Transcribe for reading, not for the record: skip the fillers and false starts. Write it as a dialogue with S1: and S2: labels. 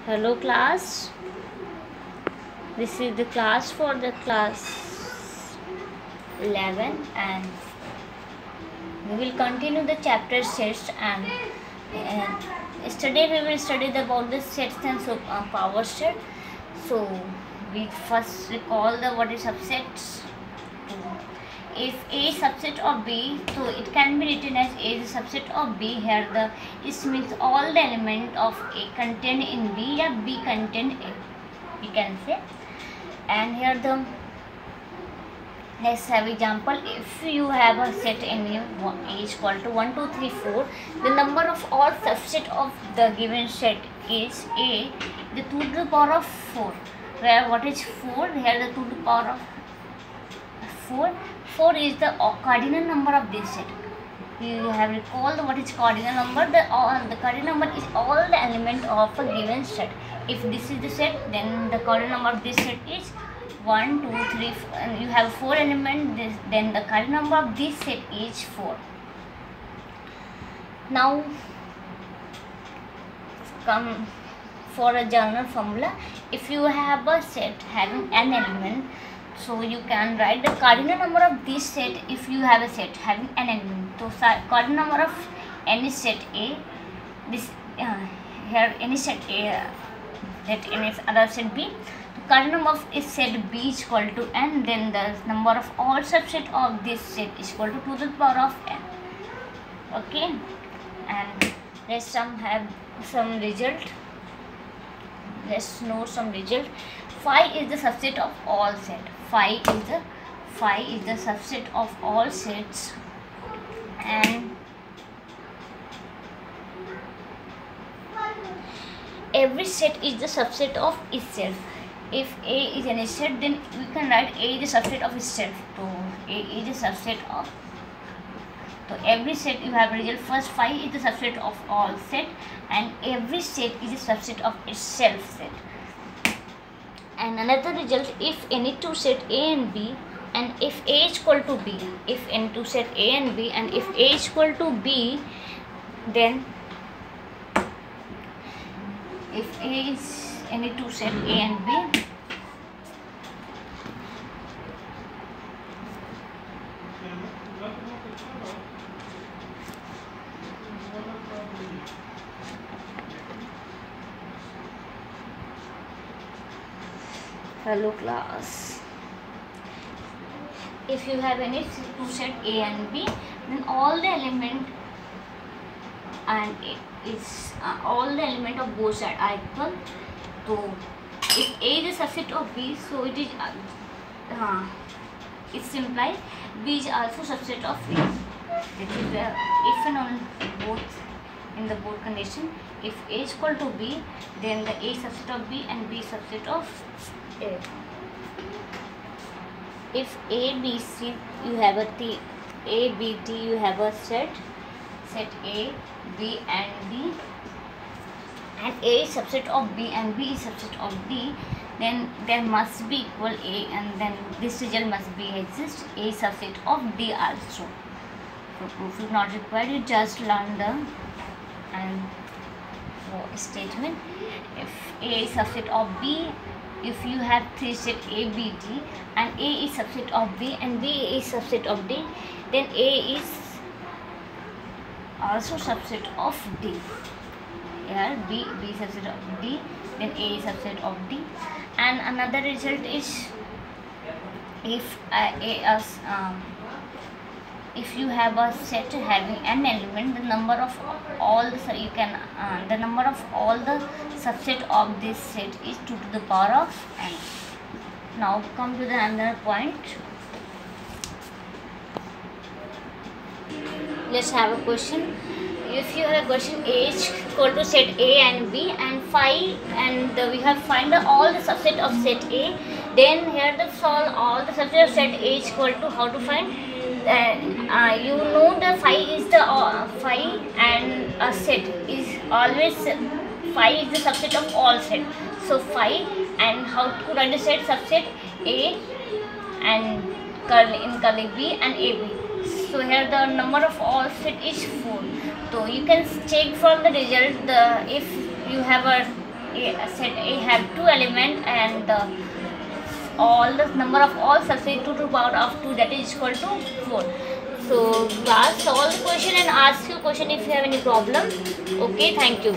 S1: Hello class, this is the class for the class 11 and we will continue the chapter sets and yesterday we will study about the sets and power set. So we first recall the what is subsets. If A is subset of B, so it can be written as A is a subset of B. Here the it means all the element of A contained in B or B contained A, we can say. And here the let's have example. If you have a set in A is equal to 1, 2, 3, 4, the number of all subset of the given set is A, the 2 to the power of 4. Where what is 4? Here the 2 to the power of 4. 4 is the cardinal number of this set. You have recalled what is cardinal number. The cardinal number is all the element of a given set. If this is the set, then the cardinal number of this set is 1, 2, 3, 4, and you have 4 elements. Then the cardinal number of this set is 4. Now come for a general formula. If you have a set having n element, so you can write the cardinal number of this set. If you have a set having n element, so cardinal number of any set A, this here any set A, that any other set B, the cardinal number of is set B is equal to n, then the number of all subset of this set is equal to 2 to the power of n. Okay, and let's have some result. Let's know some result. Phi is the subset of all set. Phi is the subset of all sets, and every set is the subset of itself. If A is any set, then we can write A is the subset of itself. So A is the subset of. So every set you have result. First, phi is the subset of all set, and every set is a subset of itself set. And another result, if any two set A and B, and if A is equal to B, if any two set A and B, and if A is equal to B, then if A is any two set A and B, hello class, if you have any two set A and B, then all the element and is all the element of both sides are equal. So if A is a subset of B, so it is it implies B is also subset of A. That is if and on both, in the both condition, if A is equal to B, then the A is subset of B and B is subset of A. If A, B, C, you have a T, A, B, T, you have a set A, B and D, and A is subset of B and B is subset of D, then there must be equal A, and then this result must be exist A subset of D also. So proof is not required, you just learn the statement. If A is subset of B, if you have three set A, B, D, and A is subset of B and B is subset of D, then A is also subset of D. Here B is subset of D, then A is subset of D. And another result is if if you have a set having n element, the number of all the the number of all the subset of this set is 2 to the power of n. Now come to the another point. Let's have a question. If you have a question, A is equal to set A and B and phi, and we have find all the subset of set A, then here the solve all the subset of set A is equal to, how to find? You know the phi is the phi, and a set is always phi is the subset of all set. So phi, and how to write the set subset A and in curly B and AB. So here the number of all set is 4. So you can check from the result if you have a set A have two element, and all the number of all subset 2 to the power of 2, that is equal to 4. So class, solve the question and ask you question if you have any problem. Okay, thank you.